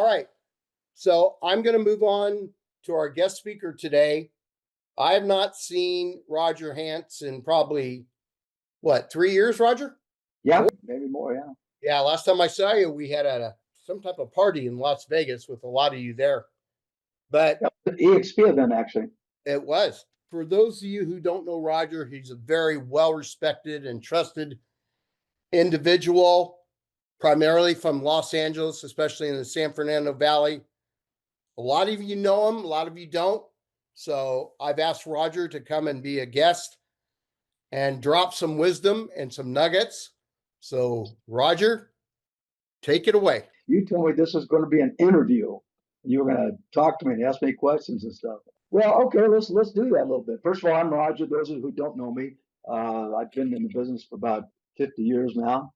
All right. So I'm going to move on to our guest speaker today. I have not seen Roger Hance in probably, what, 3 years, Roger? Yeah, Four? maybe more. Yeah. Yeah. Last time I saw you, we had some type of party in Las Vegas with a lot of you there. But Yep. The EXP event, actually. it was. For those of you who don't know Roger, he's a very well respected and trusted individual, primarily from Los Angeles, especially in the San Fernando Valley. A lot of you know him, a lot of you don't. So I've asked Roger to come and be a guest and drop some wisdom and some nuggets. So, Roger, take it away. You told me this was going to be an interview. You were going to talk to me and ask me questions and stuff. Well, okay, let's do that a little bit. First of all, I'm Roger. Those of you who don't know me, I've been in the business for about 50 years now.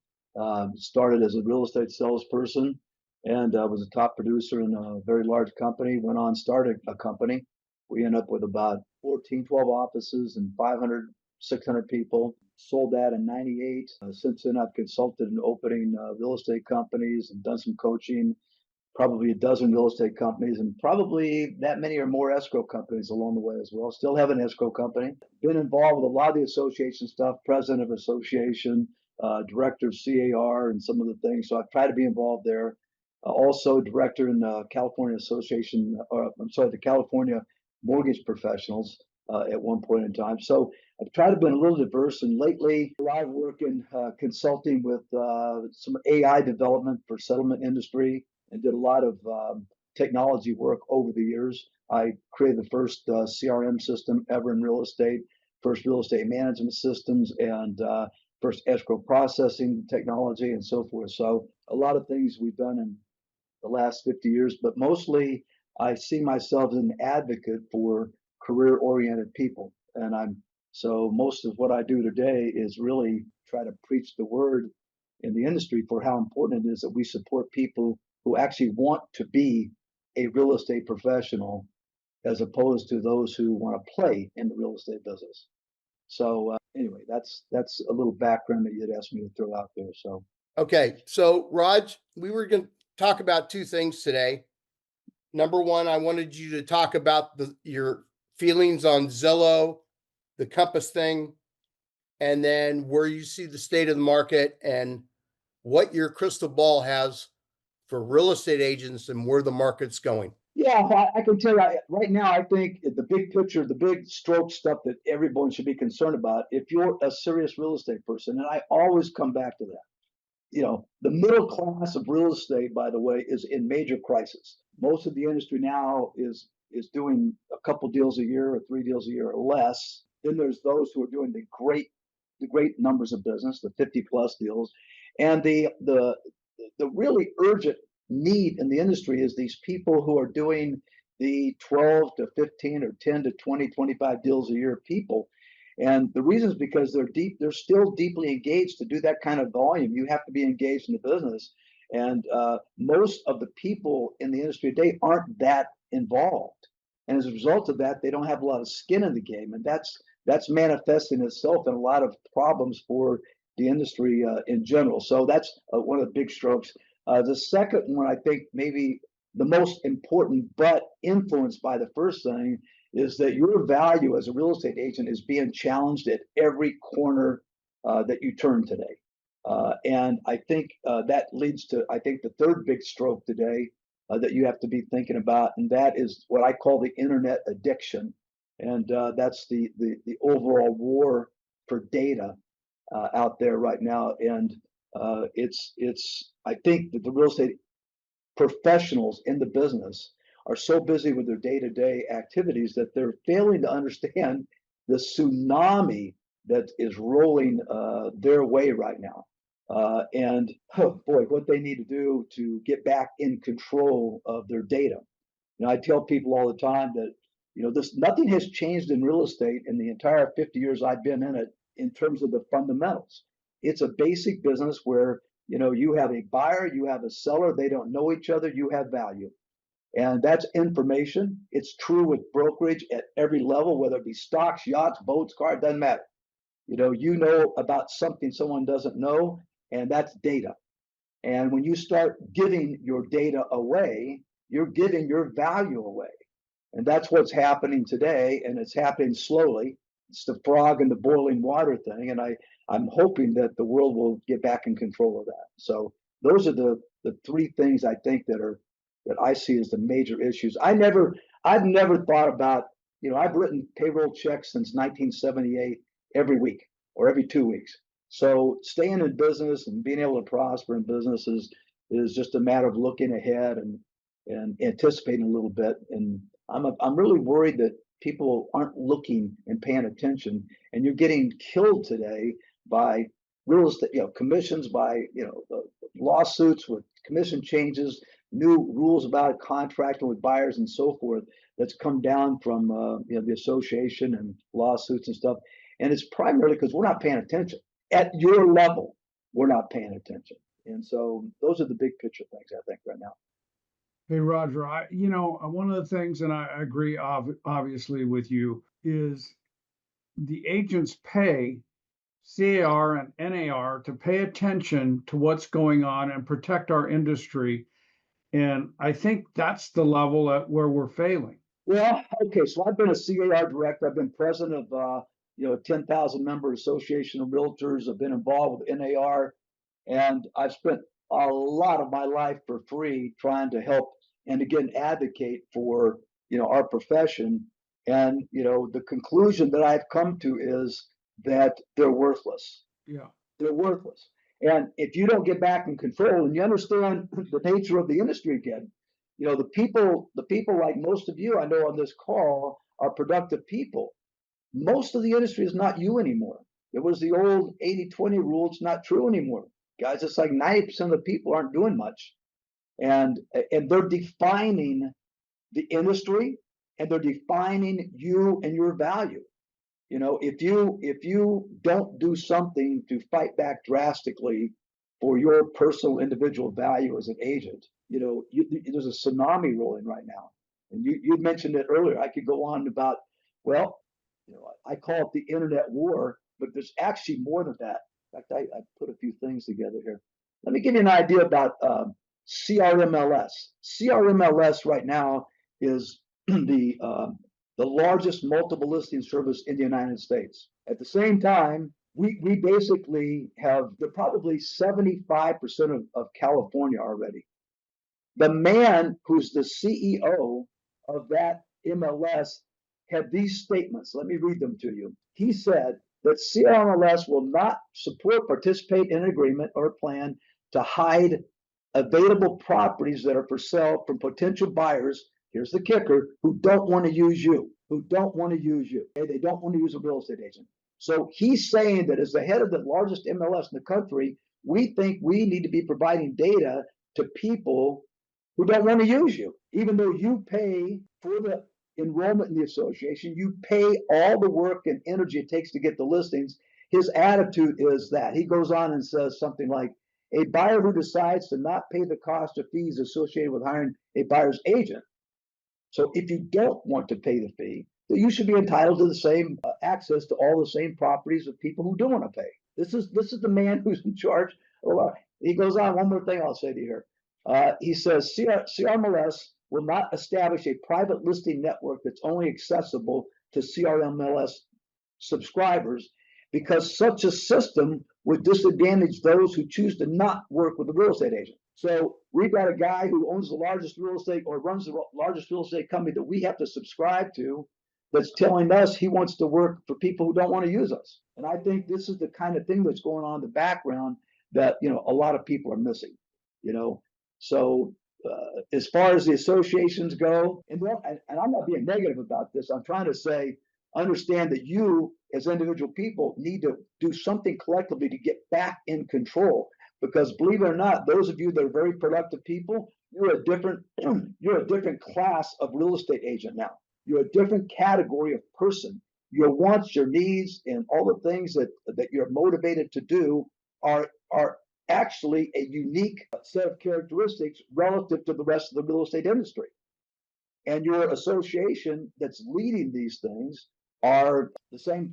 Started as a real estate salesperson and was a top producer in a very large company. Went on, started a company. We ended up with about 14, 12 offices and 500, 600 people. Sold that in 98. Since then, I've consulted in opening real estate companies and done some coaching, probably a dozen real estate companies, and probably that many or more escrow companies along the way as well. Still have an escrow company. Been involved with a lot of the association stuff, president of association, director of CAR, and some of the things. So I've tried to be involved there. Also, director in the California Association, the California Mortgage Professionals at one point in time. So I've tried to be a little diverse, and lately I work in consulting with some AI development for settlement industry, and did a lot of technology work over the years. I created the first CRM system ever in real estate, first real estate management systems, and first escrow processing technology, and so forth. So a lot of things we've done in the last 50 years, but mostly I see myself as an advocate for career-oriented people, and so most of what I do today is really try to preach the word in the industry for how important it is that we support people who actually want to be a real estate professional as opposed to those who want to play in the real estate business. So anyway, that's a little background that you'd asked me to throw out there. So Okay. So, Raj, we were going to talk about two things today. Number one, I wanted you to talk about your feelings on Zillow, the Compass thing, and then where you see the state of the market and what your crystal ball has for real estate agents and where the market's going. yeah, I can tell you right now, I think the big picture, the big stroke stuff that everyone should be concerned about, if you're a serious real estate person, and I always come back to that. The middle class of real estate, by the way, is in major crisis. Most of the industry now is doing a couple deals a year or 3 deals a year or less. Then there's those who are doing the great numbers of business, the 50 plus deals, and the really urgent need in the industry is these people who are doing the 12 to 15 or 10 to 20, 25 deals a year people. And the reason is because they're still deeply engaged to do that kind of volume. You have to be engaged in the business. And most of the people in the industry today aren't that involved. And as a result of that, they don't have a lot of skin in the game. And that's manifesting itself in a lot of problems for the industry in general. So that's one of the big strokes. The second one, I think maybe the most important, but influenced by the first thing, is that your value as a real estate agent is being challenged at every corner that you turn today. And I think that leads to, I think, the third big stroke today that you have to be thinking about, and that is what I call the internet addiction. And that's the overall war for data out there right now. And I think that the real estate professionals in the business are so busy with their day-to-day activities that they're failing to understand the tsunami that is rolling their way right now. And oh boy, what they need to do to get back in control of their data. I tell people all the time that nothing has changed in real estate in the entire 50 years I've been in it in terms of the fundamentals. It's a basic business where you have a buyer, you have a seller, they don't know each other, you have value. And that's information. It's true with brokerage at every level, whether it be stocks, yachts, boats, cars, doesn't matter. You know about something someone doesn't know, and that's data. And when you start giving your data away, you're giving your value away. And that's what's happening today. And it's happening slowly. It's the frog in the boiling water thing. And I'm hoping that the world will get back in control of that. So those are the three things I think that I see as the major issues. I've never thought about, I've written payroll checks since 1978 every week or every 2 weeks. So staying in business and being able to prosper in business is just a matter of looking ahead and anticipating a little bit. And I'm really worried that people aren't looking and paying attention, and you're getting killed today by real estate, commissions, by lawsuits with commission changes, new rules about contracting with buyers and so forth. That's come down from the association and lawsuits and stuff. And it's primarily because we're not paying attention at your level. We're not paying attention, and so those are the big picture things I think right now. Hey, Roger, one of the things, and I agree obviously with you, is the agents pay CAR and NAR to pay attention to what's going on and protect our industry. And I think that's the level at where we're failing. Well, okay, so I've been a CAR director. I've been president of a 10,000 member association of realtors. I've been involved with NAR, and I've spent a lot of my life for free trying to help and again advocate for our profession. And the conclusion that I've come to is that they're worthless. Yeah. They're worthless. And if you don't get back in control and you understand the nature of the industry again, the people like most of you I know on this call are productive people. Most of the industry is not you anymore. It was the old 80-20 rule. It's not true anymore. Guys, it's like 90% of the people aren't doing much. And they're defining the industry, and they're defining you and your value. If you don't do something to fight back drastically for your personal individual value as an agent, there's a tsunami rolling right now. And you mentioned it earlier. I could go on about, well, I call it the internet war, but there's actually more than that. In fact, I put a few things together here. Let me give you an idea about CRMLS. CRMLS right now is the largest multiple listing service in the United States. At the same time, we basically have probably 75% of California already. The man who's the CEO of that MLS had these statements. Let me read them to you. He said that CRMLS will not support, participate in an agreement or a plan to hide available properties that are for sale from potential buyers. Here's the kicker: who don't want to use you, who don't want to use you. Okay? They don't want to use a real estate agent. So he's saying that as the head of the largest MLS in the country, we think we need to be providing data to people who don't want to use you, even though you pay for the enrollment in the association, you pay all the work and energy it takes to get the listings. His attitude is that he goes on and says something like, a buyer who decides to not pay the cost of fees associated with hiring a buyer's agent. So if you don't want to pay the fee, then you should be entitled to the same access to all the same properties of people who don't want to pay. This is the man who's in charge. He goes on. One more thing I'll say to you here. He says CRMLS will not establish a private listing network that's only accessible to CRMLS subscribers, because such a system would disadvantage those who choose to not work with a real estate agent. So we've got a guy who owns the largest real estate or runs the largest real estate company that we have to subscribe to, that's telling us he wants to work for people who don't want to use us. And I think this is the kind of thing that's going on in the background that a lot of people are missing. So as far as the associations go, and I'm not being negative about this, I'm trying to say, understand that you as individual people need to do something collectively to get back in control. Because believe it or not, those of you that are very productive people, you're a different class of real estate agent now. You're a different category of person. Your wants, your needs, and all the things that you're motivated to do are actually a unique set of characteristics relative to the rest of the real estate industry. And your association that's leading these things are the same.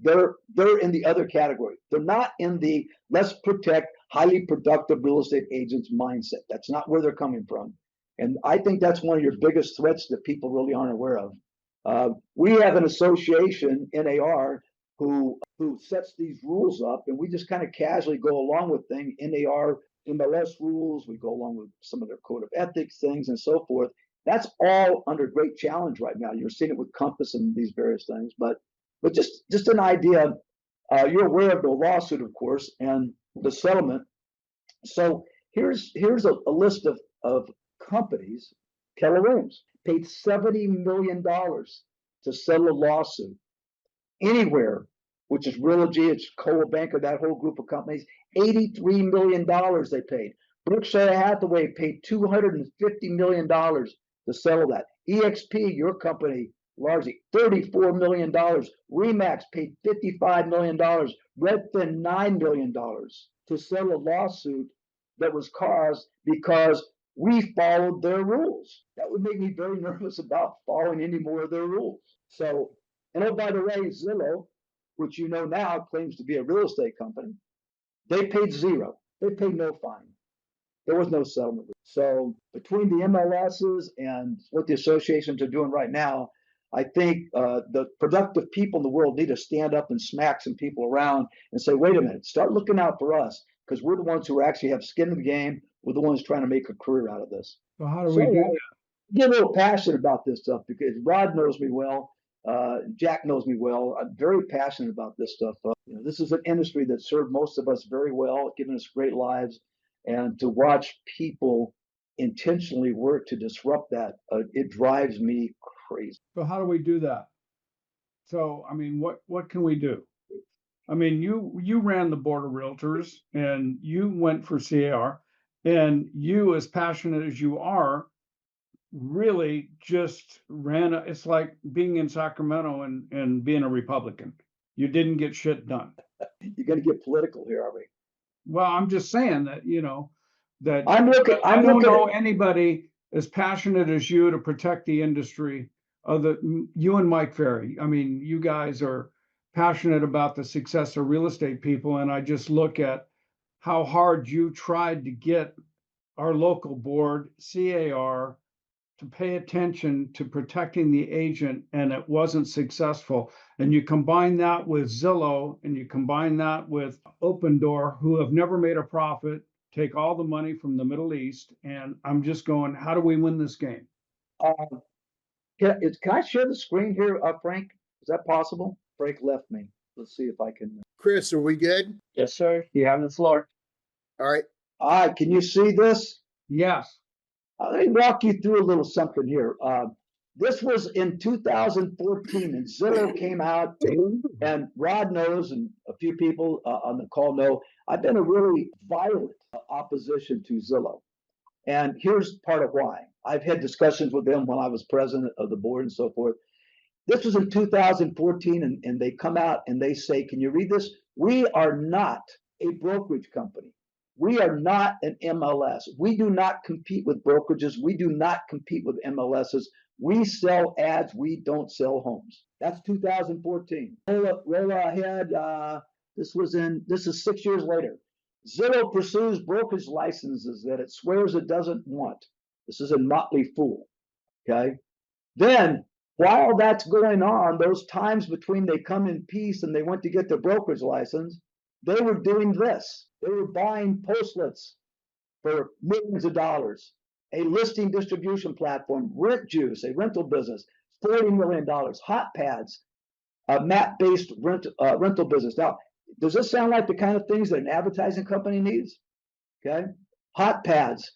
They're in the other category. They're not in the let's protect highly productive real estate agents mindset. That's not where they're coming from. And I think that's one of your biggest threats that people really aren't aware of. We have an association, NAR, who sets these rules up, and we just kind of casually go along with things. NAR MLS rules, we go along with some of their code of ethics things and so forth. That's all under great challenge right now. You're seeing it with Compass and these various things, but just an idea. You're aware of the lawsuit, of course, and the settlement. So here's a list of companies. Keller Williams paid $70 million to settle a lawsuit. Anywhere, which is Realty, it's Coldwell Banker, that whole group of companies, $83 million they paid. Berkshire Hathaway paid $250 million to settle that. EXP, your company, largely $34 million. Remax paid $55 million. Redfin, $9 million to settle a lawsuit that was caused because we followed their rules. That would make me very nervous about following any more of their rules. So, and oh, by the way, Zillow, which you know now claims to be a real estate company, they paid zero. They paid no fine. There was no settlement. So between the MLSs and what the associations are doing right now, I think the productive people in the world need to stand up and smack some people around and say, wait a minute, start looking out for us, because we're the ones who actually have skin in the game. We're the ones trying to make a career out of this. So how do we do that? Get a little passionate about this stuff because Rod knows me well. Jack knows me well. I'm very passionate about this stuff. This is an industry that served most of us very well, given us great lives. And to watch people intentionally work to disrupt that, it drives me crazy. So how do we do that? So, I mean, what can we do? I mean, you ran the board of realtors and you went for CAR, and you, as passionate as you are, really just it's like being in Sacramento and being a Republican. You didn't get shit done. You're going to get political here, are we? Well, I'm just saying that, that I don't know anybody as passionate as you to protect the industry. You and Mike Ferry. I mean, you guys are passionate about the success of real estate people, and I just look at how hard you tried to get our local board, CAR, to pay attention to protecting the agent, and it wasn't successful. And you combine that with Zillow, and you combine that with Open Door, who have never made a profit, take all the money from the Middle East. And I'm just going, how do we win this game? Can I share the screen here, Frank? Is that possible? Frank left me. Let's see if I can. Chris, are we good? Yes, sir. You have the floor. All right. All right, can you see this? Yes. Let me walk you through a little something here. This was in 2014, and Zillow came out, and Rod knows, and a few people on the call know, I've been a really violent opposition to Zillow. And here's part of why. I've had discussions with them when I was president of the board and so forth. This was in 2014, and they come out and they say, can you read this? We are not a brokerage company. We are not an MLS. We do not compete with brokerages. We do not compete with MLSs. We sell ads. We don't sell homes. That's 2014. Roll ahead. This is 6 years later. Zillow pursues brokerage licenses that it swears it doesn't want. This is a motley fool. Okay. Then, while that's going on, those times between they come in peace and they went to get their brokerage license, they were doing this. They were buying postlets for millions of dollars, a listing distribution platform, Rent Juice, a rental business, $40 million, Hot Pads, a map-based rental business. Now, does this sound like the kind of things that an advertising company needs? Okay. Hot Pads,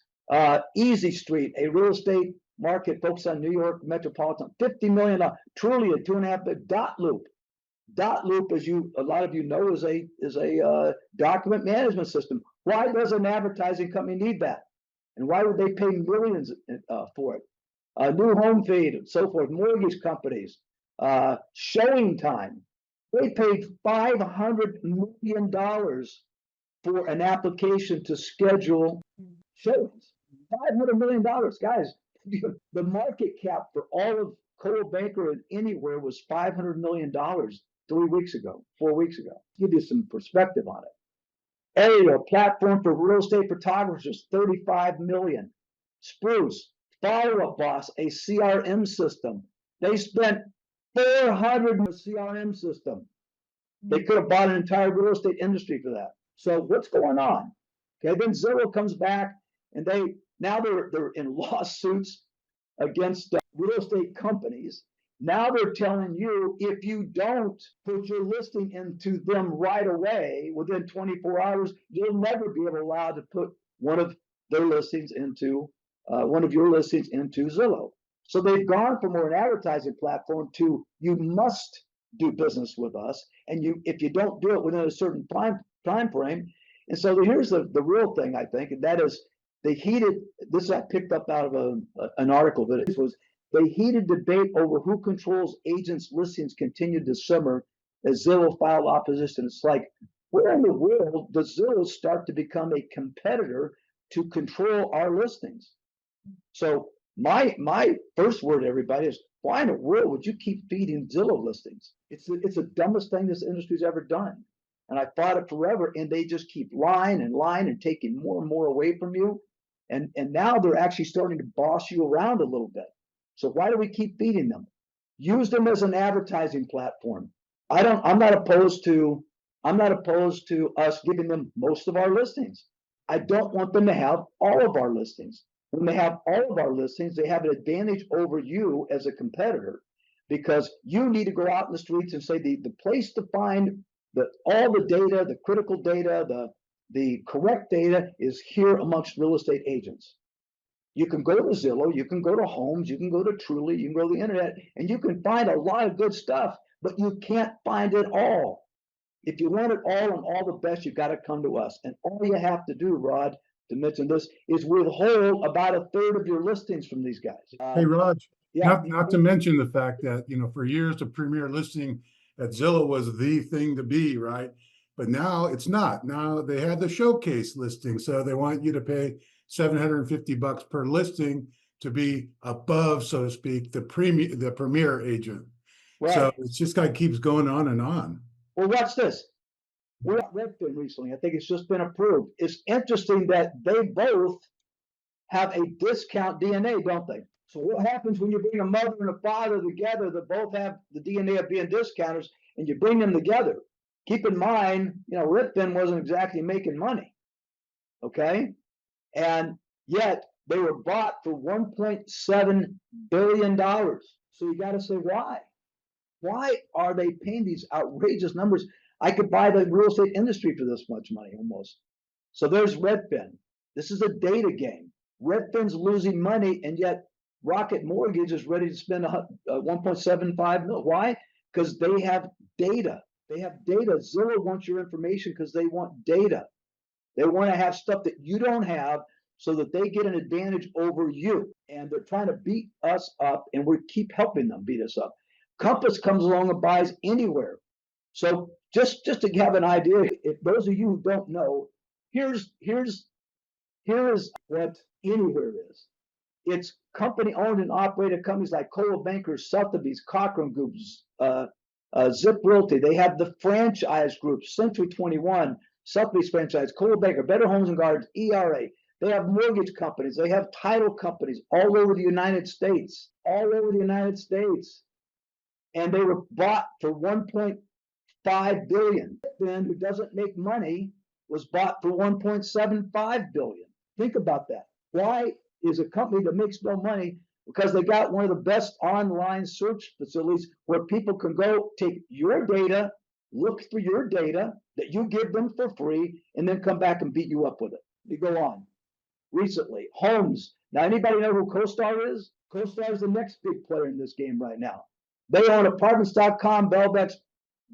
Easy Street, a real estate market focused on New York metropolitan, $50 million. Truly a $2.5 billion. Dot Loop. Dot Loop, as a lot of you know, is a document management system. Why does an advertising company need that? And why would they pay millions for it? New Home Feed and so forth. Mortgage companies, Showing Time. They paid $500 million for an application to schedule showings. $500 million, guys. The market cap for all of Coldwell Banker and anywhere was $500 million 3 weeks ago, 4 weeks ago. Give you some perspective on it. Area platform for real estate photographers, 35 million. Spruce, Follow Up Boss, a CRM system. They spent 400 on a CRM system. They could have bought an entire real estate industry for that. So what's going on? Okay, then Zillow comes back and they're in lawsuits against real estate companies. Now they're telling you if you don't put your listing into them right away within 24 hours, you'll never be allowed to put one of your listings into Zillow. So they've gone from an advertising platform to you must do business with us, and if you don't do it within a certain time frame. And so here's the real thing, I think, and that is this I picked up out of an article that it was the heated debate over who controls agents' listings continued this summer as Zillow filed opposition. It's like, where in the world does Zillow start to become a competitor to control our listings? So my first word to everybody is, why in the world would you keep feeding Zillow listings? It's the dumbest thing this industry's ever done. And I fought it forever, and they just keep lying and taking more and more away from you. And now they're actually starting to boss you around a little bit. So why do we keep feeding them? Use them as an advertising platform. I'm not opposed to us giving them most of our listings. I don't want them to have all of our listings. When they have all of our listings, they have an advantage over you as a competitor, because you need to go out in the streets and say the place to find all the data, the critical data, the correct data is here amongst real estate agents. You can go to Zillow, you can go to Homes, you can go to Truly, you can go to the internet, and you can find a lot of good stuff, but you can't find it all. If you want it all and all the best, you've got to come to us. And all you have to do, Rod, to mention this, is withhold about a third of your listings from these guys. Hey, Raj, Yeah. not to mention the fact that, for years, the premier listing at Zillow was the thing to be, right? But now it's not. Now they have the showcase listing. So they want you to pay $750 per listing to be above, so to speak, the premier agent. Right. So it's just kind of keeps going on and on. Well, watch this. We got Redfin recently. I think it's just been approved. It's interesting that they both have a discount DNA, don't they? So what happens when you bring a mother and a father together that both have the DNA of being discounters, and you bring them together? Keep in mind, Redfin wasn't exactly making money. Okay? And yet they were bought for $1.7 billion. So you got to say, why? Why are they paying these outrageous numbers? I could buy the real estate industry for this much money almost. So there's Redfin. This is a data game. Redfin's losing money, and yet Rocket Mortgage is ready to spend $1.75 million. Why? Because they have data. They have data. Zillow wants your information because they want data. They want to have stuff that you don't have so that they get an advantage over you. And they're trying to beat us up, and we keep helping them beat us up. Compass comes along and buys Anywhere. So just to have an idea, if those of you who don't know, here is what Anywhere is. It's company owned and operated companies like Coldwell Banker, Sotheby's, Cochran Groups, Zip Realty. They have the franchise groups, Century 21, Sotheby's franchise, Coldwell Banker, Better Homes and Gardens, ERA. They have mortgage companies. They have title companies all over the United States, And they were bought for $1.5 billion. Then, who doesn't make money, was bought for $1.75 billion. Think about that. Why is a company that makes no money? Because they got one of the best online search facilities where people can go take your data, look for your data that you give them for free, and then come back and beat you up with it. You go on. Recently, Homes. Now, anybody know who CoStar is? CoStar is the next big player in this game right now. They own Apartments.com, Belbex,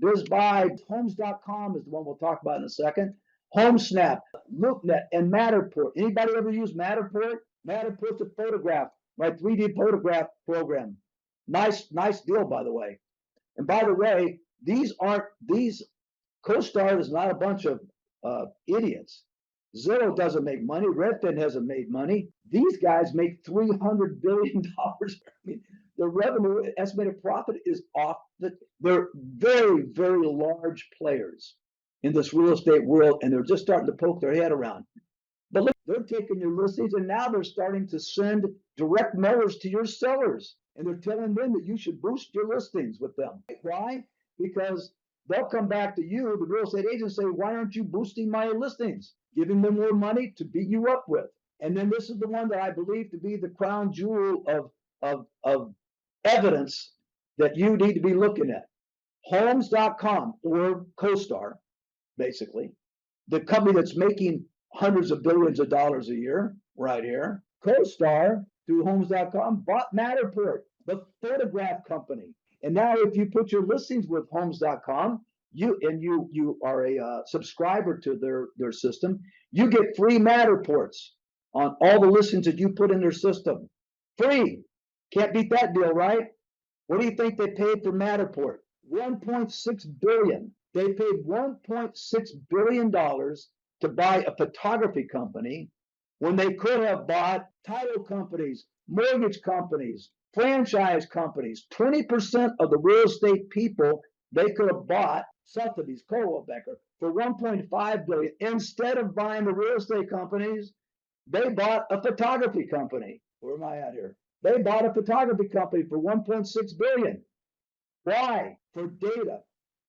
BizBuy. Homes.com is the one we'll talk about in a second. HomeSnap, LoopNet, and Matterport. Anybody ever use Matterport? Matterport's a photograph, right? 3D photograph program. Nice deal, by the way. And by the way, CoStar is not a bunch of idiots. Zillow doesn't make money. Redfin hasn't made money. These guys make $300 billion. I mean, the revenue estimated profit is off. They're very, very large players. in this real estate world, and they're just starting to poke their head around. But look, they're taking your listings and now they're starting to send direct mailers to your sellers. And they're telling them that you should boost your listings with them. Why? Because they'll come back to you, the real estate agent, say, why aren't you boosting my listings? Giving them more money to beat you up with. And then this is the one that I believe to be the crown jewel of evidence that you need to be looking at. Homes.com or CoStar, basically, the company that's making hundreds of billions of dollars a year right here. CoStar through Homes.com bought Matterport, the photograph company. And now if you put your listings with Homes.com, you are a subscriber to their system, you get free Matterports on all the listings that you put in their system. Free. Can't beat that deal, right? What do you think they paid for Matterport? $1.6 billion. They paid $1.6 billion to buy a photography company when they could have bought title companies, mortgage companies, franchise companies. 20% of the real estate people they could have bought Sotheby's, Coldwell Banker for $1.5 billion. Instead of buying the real estate companies, they bought a photography company. Where am I at here? They bought a photography company for $1.6 billion. Why? For data.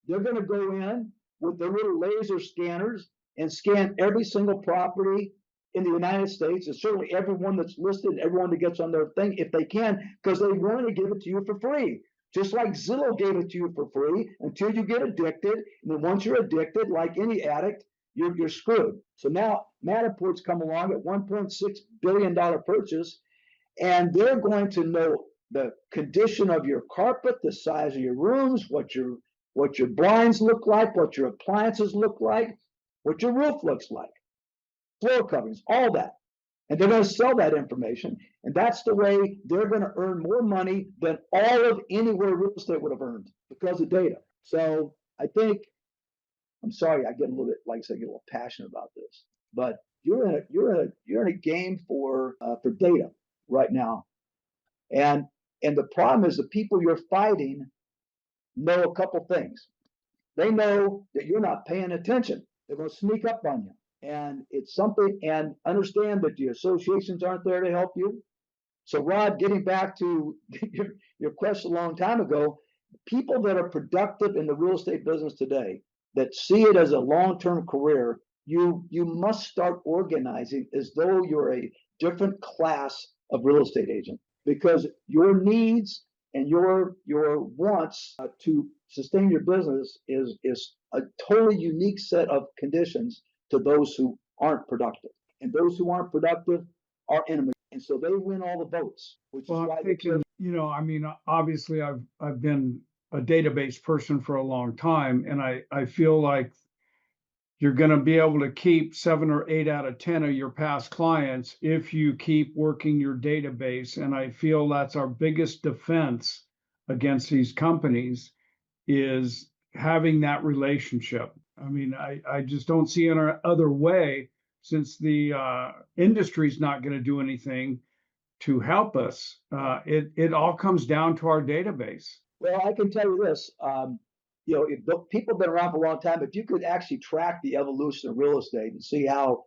They're going to go in with their little laser scanners and scan every single property in the United States, and certainly everyone that's listed, everyone that gets on their thing, if they can, because they want to give it to you for free. Just like Zillow gave it to you for free until you get addicted. And then once you're addicted, like any addict, you're screwed. So now Matterport's come along at $1.6 billion purchase, and they're going to know the condition of your carpet, the size of your rooms, what your blinds look like, what your appliances look like, what your roof looks like, floor coverings, all that. And they're going to sell that information. And that's the way they're going to earn more money than all of anywhere real estate would have earned because of data. So I think, I'm sorry, I get a little bit, like I said, I get a little passionate about this, but you're in a game for data right now. And the problem is the people you're fighting know a couple things. They know that you're not paying attention. They're going to sneak up on you. And it's something, and understand that the associations aren't there to help you. So Rod, getting back to your question a long time ago, people that are productive in the real estate business today, that see it as a long-term career, you must start organizing as though you're a different class of real estate agent, because your needs and your wants to sustain your business is a totally unique set of conditions to those who aren't productive. And those who aren't productive are enemies. And so they win all the votes, which is why I'm thinking, I mean, obviously I've been a database person for a long time, and I feel like you're going to be able to keep 7 or 8 out of 10 of your past clients if you keep working your database. And I feel that's our biggest defense against these companies, is having that relationship. I mean, I just don't see any other way, since the industry's not going to do anything to help us. It all comes down to our database. Well, I can tell you this, if the people have been around for a long time, if you could actually track the evolution of real estate and see how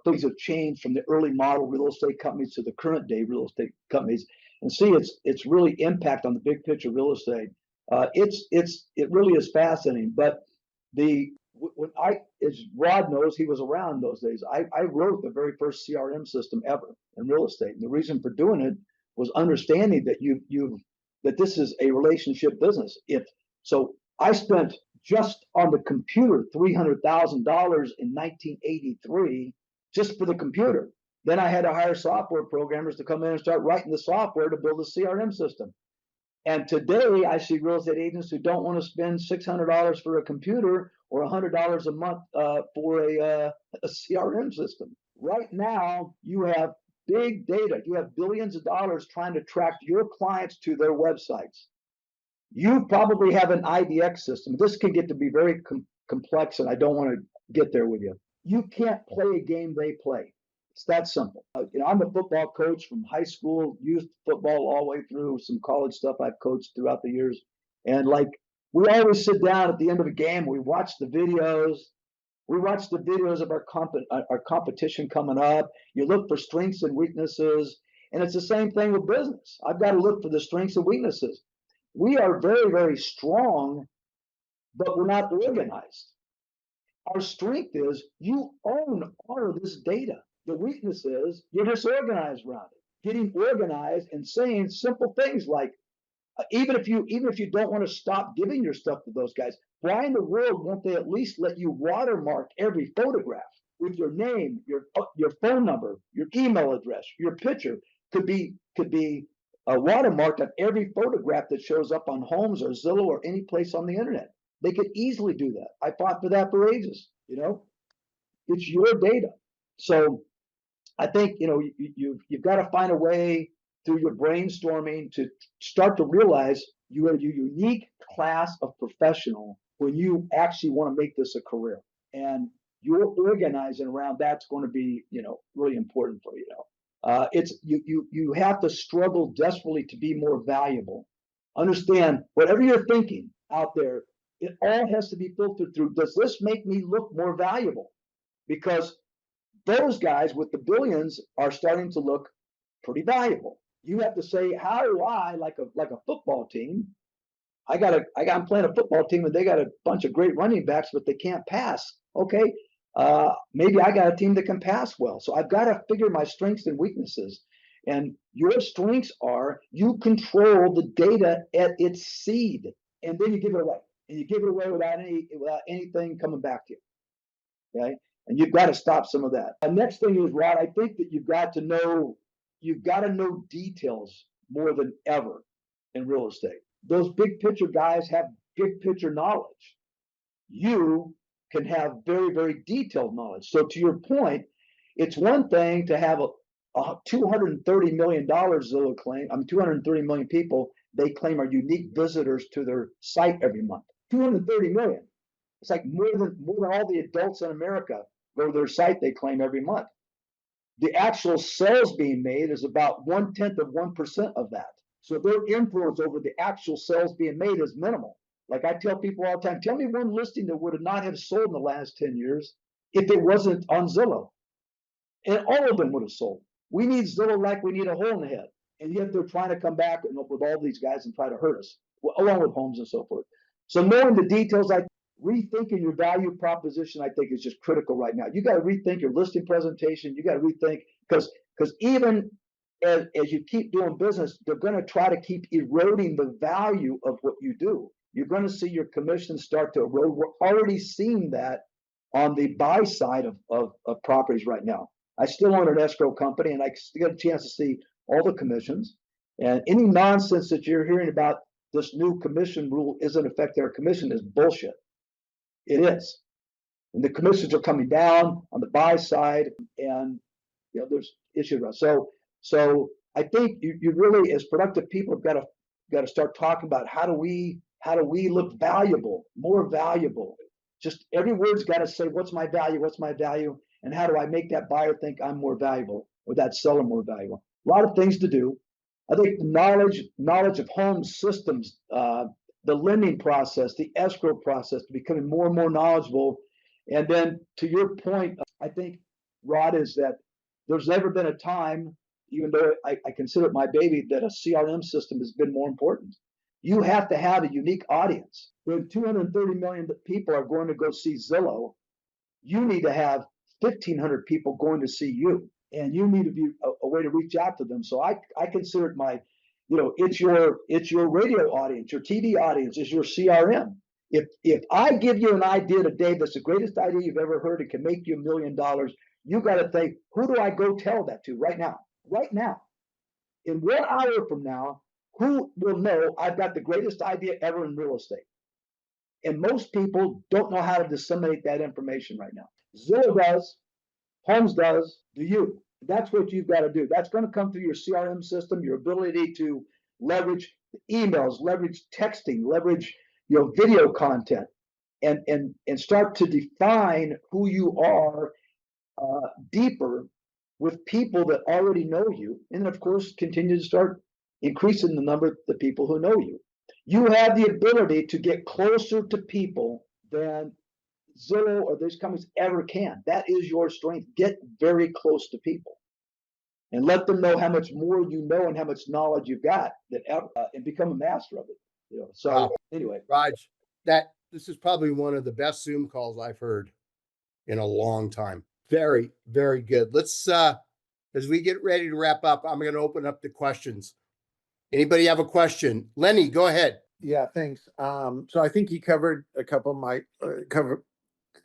things have changed from the early model real estate companies to the current day real estate companies, and see its really impact on the big picture of real estate, it really is fascinating. But as Rod knows, he was around those days. I wrote the very first CRM system ever in real estate, and the reason for doing it was understanding that that this is a relationship business. So I spent just on the computer $300,000 in 1983 just for the computer. Then I had to hire software programmers to come in and start writing the software to build a CRM system. And today I see real estate agents who don't want to spend $600 for a computer or $100 a month for a CRM system. Right now, you have big data. You have billions of dollars trying to track your clients to their websites. You probably have an IDX system. This can get to be very complex, and I don't want to get there with you. You can't play a game they play. It's that simple. I'm a football coach from high school, youth football, all the way through some college stuff I've coached throughout the years. And like We always sit down at the end of a game. We watch the videos. We watch the videos of our competition coming up. You look for strengths and weaknesses. And it's the same thing with business. I've got to look for the strengths and weaknesses. We are very, very strong, but we're not organized. Our strength is you own all of this data. The weakness is you're disorganized around it. Getting organized and saying simple things like, even if you don't want to stop giving your stuff to those guys, why in the world won't they at least let you watermark every photograph with your name, your phone number, your email address, your picture could be watermarked on every photograph that shows up on Homes or Zillow or any place on the internet. They could easily do that. I fought for that for ages. It's your data. So I think you've got to find a way through your brainstorming to start to realize you are a unique class of professional when you actually want to make this a career, and you're organizing around that's going to be really important for you. It's you have to struggle desperately to be more valuable. Understand whatever you're thinking out there, it all has to be filtered through. Does this make me look more valuable? Because those guys with the billions are starting to look pretty valuable. You have to say, how do I, like a football team, I'm playing a football team and they got a bunch of great running backs, but they can't pass. Okay, maybe I got a team that can pass well. So I've got to figure my strengths and weaknesses. And your strengths are you control the data at its seed, and then you give it away. And you give it away without anything coming back to you. Okay. And you've got to stop some of that. The next thing is, Rod, I think that you've got to know details more than ever in real estate. Those big picture guys have big picture knowledge. You can have very, very detailed knowledge. So to your point, it's one thing to have a $230 million Zillow claim. 230 million people they claim are unique visitors to their site every month. 230 million. It's like more than all the adults in America go to their site they claim every month. The actual sales being made is about 0.1% of that. So their influence over the actual sales being made is minimal. Like I tell people all the time, tell me one listing that would not have sold in the last 10 years if it wasn't on Zillow. And all of them would have sold. We need Zillow like we need a hole in the head. And yet they're trying to come back with all these guys and try to hurt us, along with Homes and so forth. So knowing the details, rethinking your value proposition, I think, is just critical right now. You got to rethink your listing presentation. You got to rethink because even as you keep doing business, they're going to try to keep eroding the value of what you do. You're going to see your commissions start to erode. We're already seeing that on the buy side of properties right now. I still own an escrow company, and I still get a chance to see all the commissions. And any nonsense that you're hearing about this new commission rule isn't affecting our commission is bullshit. It is. And the commissions are coming down on the buy side, and there's issues. So I think you really, as productive people, have got to start talking about how do we look valuable, more valuable. Just every word's got to say, what's my value, and how do I make that buyer think I'm more valuable or that seller more valuable? A lot of things to do. I think the knowledge of home systems, the lending process, the escrow process, becoming more and more knowledgeable. And then to your point, I think, Rod, is that there's never been a time, even though I consider it my baby, that a CRM system has been more important. You have to have a unique audience. When 230 million people are going to go see Zillow, you need to have 1,500 people going to see you, and you need to be a way to reach out to them. So I consider it my, it's your radio audience, your TV audience is your CRM. If I give you an idea today that's the greatest idea you've ever heard, it can make you $1 million, you got to think, who do I go tell that to right now? Right now. In 1 hour from now, who will know I've got the greatest idea ever in real estate? And most people don't know how to disseminate that information right now. Zillow does, Homes does, do you? That's what you've got to do. That's going to come through your CRM system, your ability to leverage emails, leverage texting, leverage video content, and start to define who you are deeper with people that already know you, and of course continue to start increasing the number of the people who know you. You have the ability to get closer to people than Zillow or these companies ever can. That is your strength. Get very close to people and let them know how much more you know and how much knowledge you've got and become a master of it. So Wow. anyway, Raj, this is probably one of the best Zoom calls I've heard in a long time. Very, very good. Let's as we get ready to wrap up, I'm going to open up the questions. Anybody have a question? Lenny, go ahead. Yeah, thanks. So I think you covered a couple of my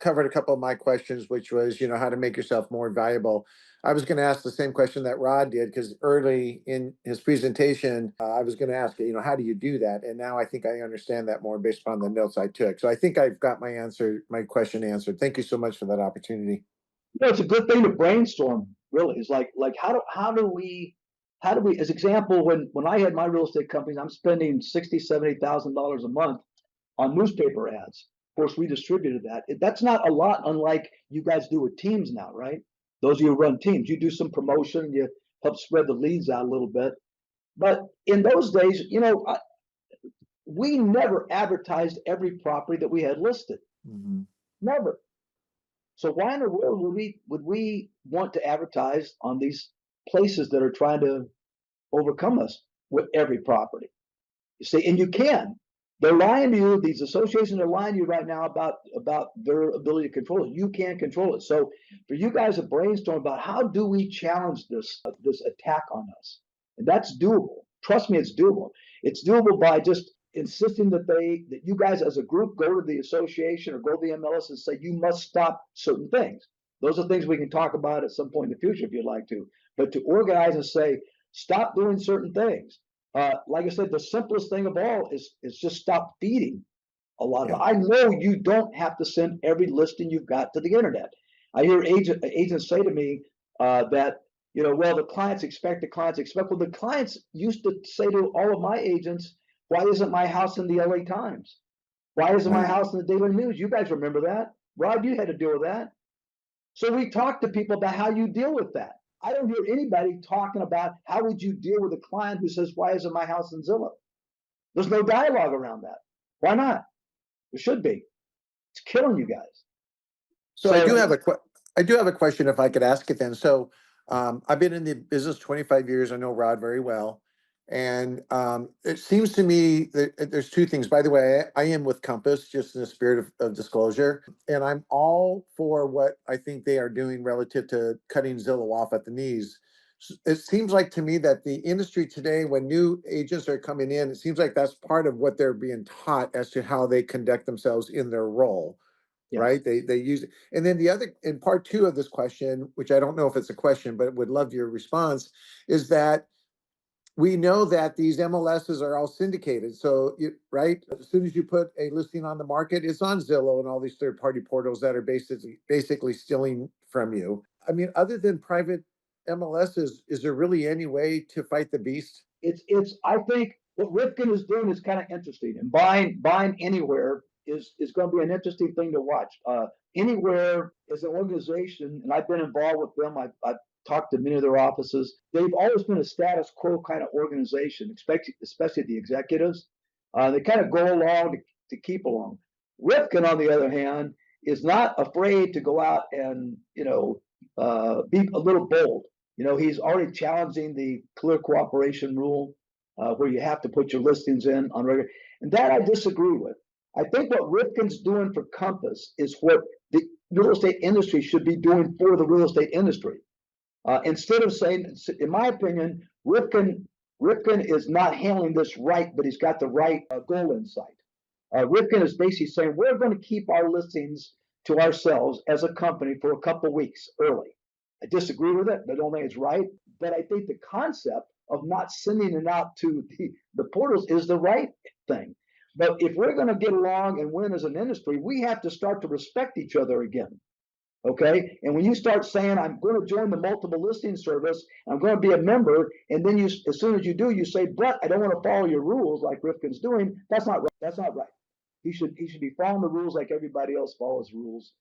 covered a couple of my questions, which was, how to make yourself more valuable. I was going to ask the same question that Rod did, because early in his presentation, I was going to ask, how do you do that? And now I think I understand that more based upon the notes I took. So I think I've got my question answered. Thank you so much for that opportunity. it's a good thing to brainstorm. Really, it's like how do we as example, when I had my real estate companies, I'm spending $60,000-$70,000 a month on newspaper ads. Of course, we distributed that. That's not a lot, unlike you guys do with teams now, right? Those of you who run teams, you do some promotion, you help spread the leads out a little bit. But in those days, we never advertised every property that we had listed. Mm-hmm. Never. So why in the world would we want to advertise on these places that are trying to overcome us with every property? You see, and you can. They're lying to you. These associations are lying to you right now about their ability to control it. You can't control it. So for you guys to brainstorm about how do we challenge this attack on us, and that's doable. Trust me, it's doable. It's doable by just insisting that you guys as a group go to the association or go to the MLS and say you must stop certain things. Those are things we can talk about at some point in the future if you'd like to. But to organize and say stop doing certain things. Like I said, the simplest thing of all is just stop feeding a lot of it. I know you don't have to send every listing you've got to the internet. I hear agents say to me that, well, the clients expect. Well, the clients used to say to all of my agents, why isn't my house in the LA Times? Why isn't my house in the Daily News? You guys remember that? Rob, you had to deal with that. So we talk to people about how you deal with that. I don't hear anybody talking about how would you deal with a client who says, why isn't my house in Zillow? There's no dialogue around that. Why not? There should be. It's killing you guys. So I do have a question if I could ask it then. So I've been in the business 25 years. I know Rod very well. And it seems to me that there's two things. By the way, I am with Compass, just in the spirit of disclosure. And I'm all for what I think they are doing relative to cutting Zillow off at the knees. It seems like to me that the industry today, when new agents are coming in, it seems like that's part of what they're being taught as to how they conduct themselves in their role. Yeah. Right? They use it. And then the other, in part two of this question, which I don't know if it's a question, but would love your response, is that we know that these MLSs are all syndicated. So, right, as soon as you put a listing on the market, it's on Zillow and all these third-party portals that are basically stealing from you. I mean, other than private MLSs, is there really any way to fight the beast? I think what Rifkin is doing is kind of interesting, and buying anywhere is going to be an interesting thing to watch. Anywhere is an organization, and I've been involved with them. I've talked to many of their offices. They've always been a status quo kind of organization, especially the executives. They kind of go along to keep along. Rifkin, on the other hand, is not afraid to go out and be a little bold. He's already challenging the clear cooperation rule, where you have to put your listings in on regular, and that I disagree with. I think what Rifkin's doing for Compass is what the real estate industry should be doing for the real estate industry. Instead of saying, in my opinion, Rifkin is not handling this right, but he's got the right goal in sight. Rifkin is basically saying we're going to keep our listings to ourselves as a company for a couple of weeks early. I disagree with it. I don't think it's right, but I think the concept of not sending it out to the portals is the right thing. But if we're going to get along and win as an industry, we have to start to respect each other again. Okay. And when you start saying, I'm going to join the multiple listing service, I'm going to be a member, and then as soon as you do, you say, but I don't want to follow your rules like Rifkin's doing. That's not right. That's not right. He should be following the rules like everybody else follows rules,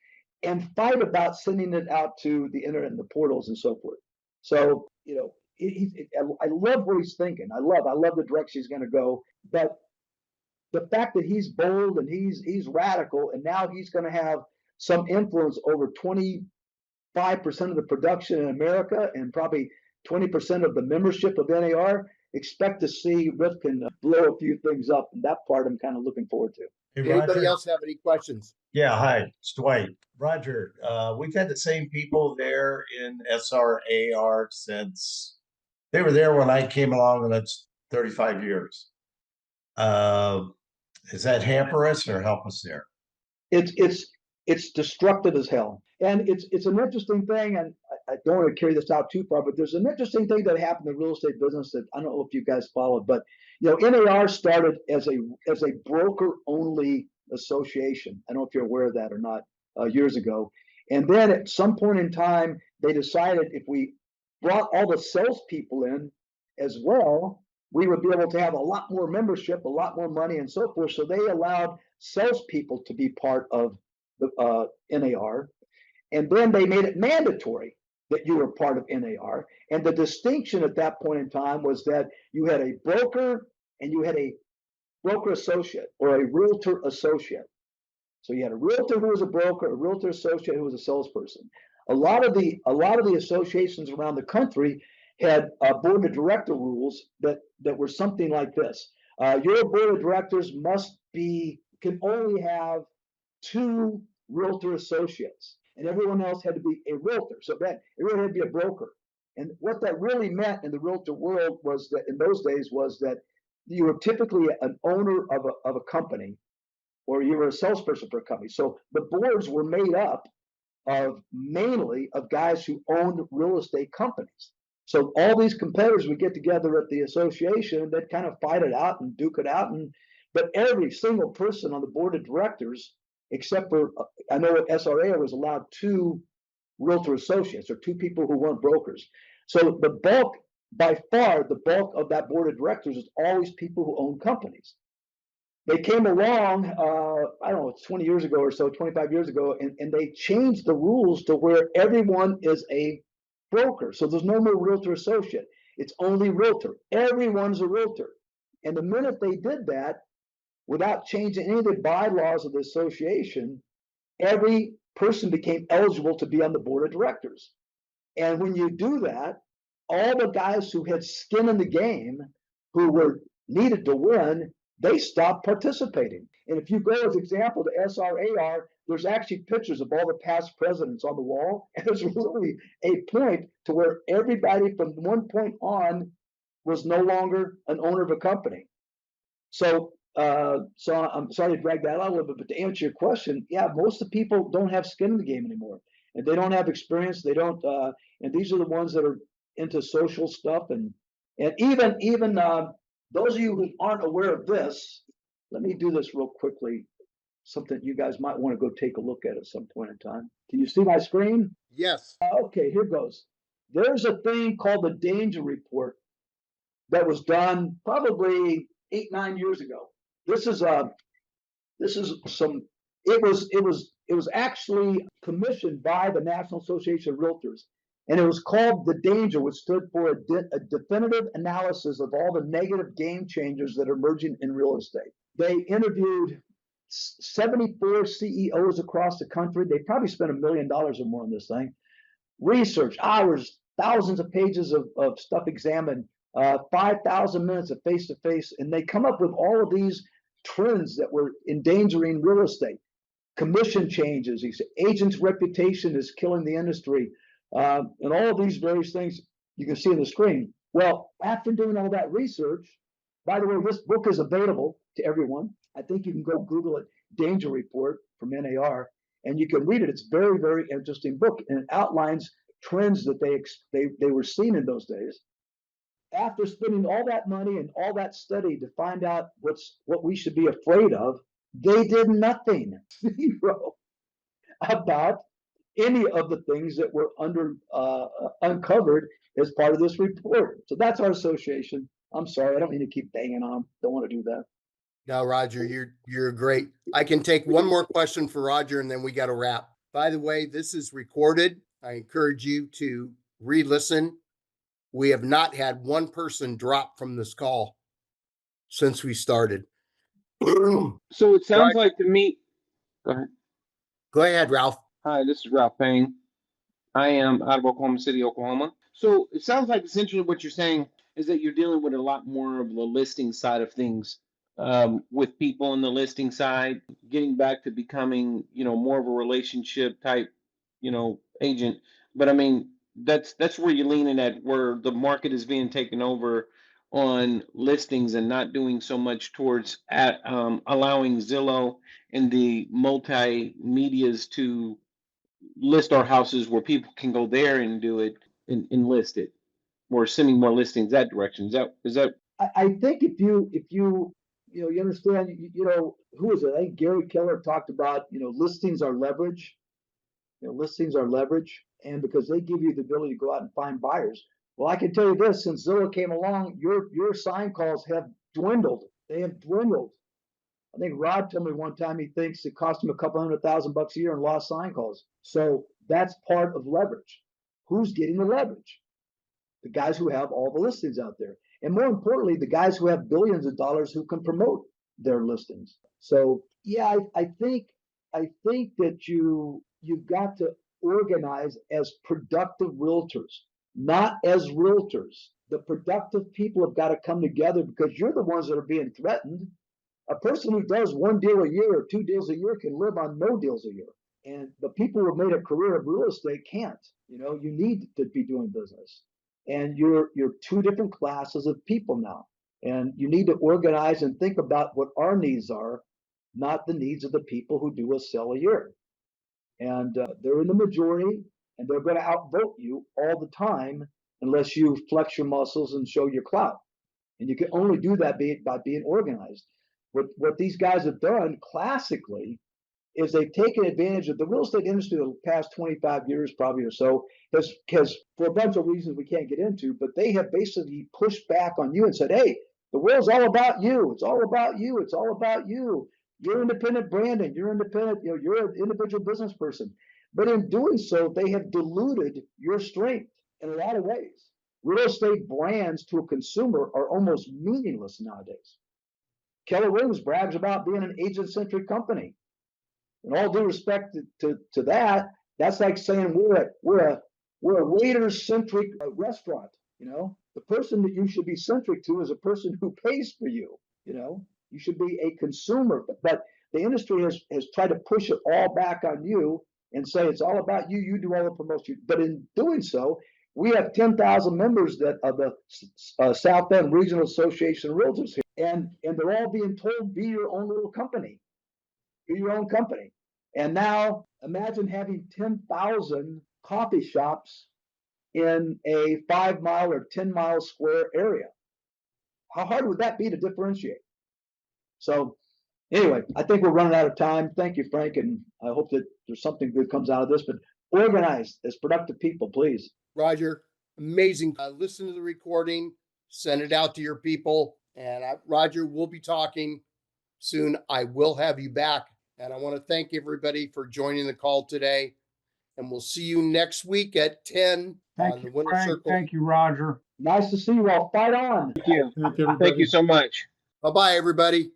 and fight about sending it out to the internet and the portals and so forth. So, I love what he's thinking. I love the direction he's going to go. But the fact that he's bold and he's radical, and now he's going to have some influence over 25% of the production in America and probably 20% of the membership of NAR, expect to see Rifkin blow a few things up. And that part I'm kind of looking forward to. Hey, Anybody Roger. else have any questions? Yeah, hi, it's Dwight. Roger, we've had the same people there in SRAR since they were there when I came along, and that's 35 years. Does that hamper us or help us there? It's destructive as hell. And it's an interesting thing, and I don't want to carry this out too far, but there's an interesting thing that happened in the real estate business that I don't know if you guys followed, but NAR started as a broker only association. I don't know if you're aware of that or not, years ago. And then at some point in time, they decided if we brought all the salespeople in as well, we would be able to have a lot more membership, a lot more money, and so forth. So they allowed salespeople to be part of the NAR, and then they made it mandatory that you were part of NAR. And the distinction at that point in time was that you had a broker and you had a broker associate or a realtor associate. So you had a realtor who was a broker, a realtor associate who was a salesperson. A lot of the associations around the country had board of director rules that were something like this: your board of directors can only have 2 realtor associates, and everyone else had to be a realtor. So that everyone had to be a broker. And what that really meant in the realtor world was that in those days was that you were typically an owner of a company, or you were a salesperson for a company. So the boards were made up of mainly of guys who owned real estate companies. So all these competitors would get together at the association, they'd kind of fight it out and duke it out. But every single person on the board of directors, except for, I know at SRA was allowed 2 realtor associates or 2 people who weren't brokers. So by far, the bulk of that board of directors is always people who own companies. They came along, I don't know, it's 20 years ago or so, 25 years ago, and they changed the rules to where everyone is a broker. So there's no more realtor associate. It's only realtor. Everyone's a realtor. And the minute they did that, without changing any of the bylaws of the association, every person became eligible to be on the board of directors. And when you do that, all the guys who had skin in the game, who were needed to win, they stopped participating. And if you go as example to SRAR, there's actually pictures of all the past presidents on the wall. And there's really a point to where everybody from one point on was no longer an owner of a company. So I'm sorry to drag that out a little bit, but to answer your question, yeah, most of the people don't have skin in the game anymore, and they don't have experience. They don't, and these are the ones that are into social stuff, and even those of you who aren't aware of this, let me do this real quickly. Something you guys might want to go take a look at some point in time. Can you see my screen? Yes. Okay, here goes. There's a thing called the danger report that was done probably 8-9 years ago. It was actually commissioned by the National Association of Realtors, and it was called the Danger, which stood for a definitive analysis of all the negative game changers that are emerging in real estate. They interviewed 74 CEOs across the country. They probably spent $1 million or more on this thing. Research hours, thousands of pages of stuff examined, 5,000 minutes of face-to-face, and they come up with all of these trends that were endangering real estate. Commission changes, agents' reputation is killing the industry, and all of these various things you can see on the screen. Well, after doing all that research, by the way, this book is available to everyone. I think you can go Google it, Danger Report from NAR, and you can read it. It's a very, very interesting book, and it outlines trends that they were seeing in those days. After spending all that money and all that study to find out what we should be afraid of, they did nothing, zero, about any of the things that were uncovered as part of this report. So that's our association. I'm sorry, I don't mean to keep banging on. Don't want to do that. No, Roger, you're great. I can take one more question for Roger and then we got to wrap. By the way, this is recorded. I encourage you to re-listen. We have not had one person drop from this call since we started. So it sounds Right. like to me. Go ahead. Go ahead, Ralph. Hi, this is Ralph Payne. I am out of Oklahoma City, Oklahoma. So it sounds like essentially what you're saying is that you're dealing with a lot more of the listing side of things, with people on the listing side, getting back to becoming, more of a relationship type, agent. But I mean, that's where you're leaning at, where the market is being taken over on listings and not doing so much towards allowing Zillow and the multimedias to list our houses where people can go there and do it and list it. We're sending more listings that direction. Is that I think if you you understand, who is it? I think Gary Keller talked about, listings are leverage. Listings are leverage, and because they give you the ability to go out and find buyers. Well, I can tell you this: since Zillow came along, your sign calls have dwindled. They have dwindled. I think Rod told me one time he thinks it cost him a couple $100,000 a year in lost sign calls. So that's part of leverage. Who's getting the leverage? The guys who have all the listings out there. And more importantly, the guys who have billions of dollars who can promote their listings. So yeah, I think that you've got to organize as productive realtors, not as realtors. The productive people have got to come together because you're the ones that are being threatened. A person who does one deal a year or two deals a year can live on no deals a year. And the people who have made a career of real estate can't. You need to be doing business. And you're two different classes of people now. And you need to organize and think about what our needs are, not the needs of the people who do a sale a year. And they're in the majority, and they're going to outvote you all the time unless you flex your muscles and show your clout. And you can only do that by being organized. What these guys have done classically is they've taken advantage of the real estate industry the past 25 years, probably or so, has for a bunch of reasons we can't get into, but they have basically pushed back on you and said, hey, the world's all about you. It's all about you. It's all about you. You're independent branding. You're independent. You're an individual business person. But in doing so, they have diluted your strength in a lot of ways. Real estate brands to a consumer are almost meaningless nowadays. Keller Williams brags about being an agent-centric company. In all due respect to that, that's like saying we're a waiter-centric restaurant. The person that you should be centric to is a person who pays for you. You should be a consumer. But the industry has tried to push it all back on you and say it's all about you. You do all the promotion. But in doing so, we have 10,000 members of the South Bend Regional Association of Realtors here, and they're all being told, be your own little company. Be your own company. And now imagine having 10,000 coffee shops in a 5-mile or 10-mile square area. How hard would that be to differentiate? So anyway, I think we're running out of time. Thank you, Frank, and I hope that there's something good comes out of this, but organize as productive people, please. Roger, amazing. Listen to the recording, send it out to your people. And Roger, we'll be talking soon. I will have you back. And I want to thank everybody for joining the call today. And we'll see you next week at 10 Thank on the you, Winner Frank. Circle. Thank you, Roger. Nice to see you all. Fight on. Thank you. Thank you, Thank you so much. Bye-bye, everybody.